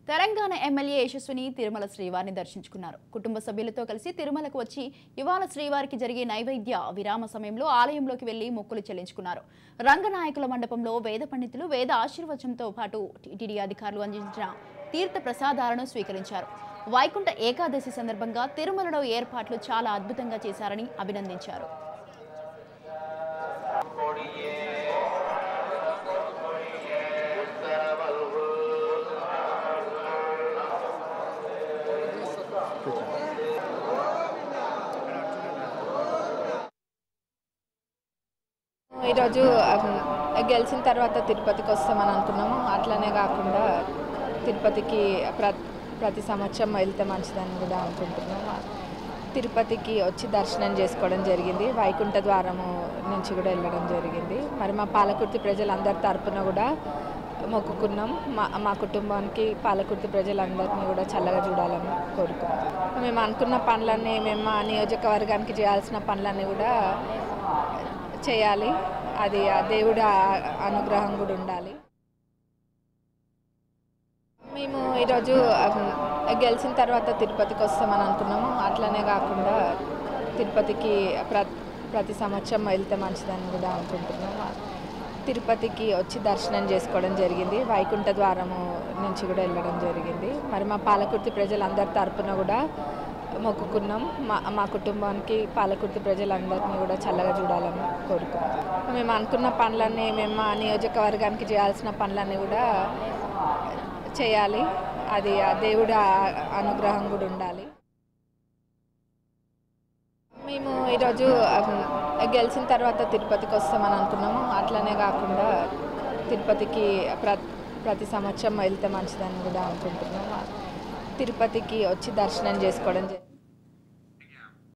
Telangana MLA యశస్విని తిరుమల శ్రీవారిని దర్శించుకున్నారు. కుటుంబ సభ్యులతో కలిసి తిరుమలకు వచ్చి ఇవాళ శ్రీవారికి జరిగే నైవేద్య విరామ సమయంలో ఆలయంలోకి వెళ్లి మొక్కులు చెల్లించుకున్నారు. రంగనాయకుల మండపంలో వేద పండితులు వేద ఆశీర్వచనంతో పాటు టీటీడీ అధికారులు అందించిన తీర్థ ప్రసాదాలను స్వీకరించారు. వైకుంఠ ఏకాదశి సందర్భంగా తిరుమలలో ఏర్పాట్లు చాలా అద్భుతంగా చేశారని అభినందించారు. ఈరోజు గెలిచిన తర్వాత తిరుపతికి వస్తామని అనుకున్నాము. అట్లనే కాకుండా తిరుపతికి ప్రతి సంవత్సరం వెళ్తే మంచిదని కూడా అనుకుంటున్నాము. తిరుపతికి వచ్చి దర్శనం చేసుకోవడం జరిగింది. వైకుంఠ ద్వారము నుంచి కూడా వెళ్ళడం జరిగింది. మరి మా పాలకుర్తి ప్రజలందరి తరపున కూడా మొక్కుకున్నాం. మా కుటుంబానికి పాలకుర్తి ప్రజలందరినీ కూడా చల్లగా చూడాలని కోరుకున్నాం. మేము అనుకున్న పనులన్నీ మా నియోజకవర్గానికి చేయాల్సిన పనులన్నీ కూడా చేయాలి. అది ఆ దేవుడి అనుగ్రహం కూడా ఉండాలి. మేము ఈరోజు గెలిచిన తర్వాత తిరుపతికి వస్తామని అనుకున్నాము. అట్లనే కాకుండా తిరుపతికి ప్రతి సంవత్సరం వెళ్తే మంచిదని కూడా అనుకుంటున్నాము. తిరుపతికి వచ్చి దర్శనం చేసుకోవడం జరిగింది. వైకుంఠ ద్వారము నుంచి కూడా వెళ్ళడం జరిగింది. మరి మా పాలకుర్తి ప్రజలందరి తరపున కూడా మొక్కుకున్నాం. మా కుటుంబానికి పాలకుర్తి ప్రజలందరినీ కూడా చల్లగా చూడాలని కోరుకున్నాం. మేము అనుకున్న పనులన్నీ మా నియోజకవర్గానికి చేయాల్సిన పనులన్నీ కూడా చేయాలి. అది ఆ దేవుడి అనుగ్రహం కూడా ఉండాలి. మేము ఈరోజు గెలిచిన తర్వాత తిరుపతికి వస్తామని అనుకున్నాము. అట్లనే కాకుండా తిరుపతికి ప్రతి సంవత్సరం వెళ్తే మంచిదని కూడా అనుకుంటున్నాము. తిరుపతికి వచ్చి దర్శనం చేసుకోవడం జరిగింది.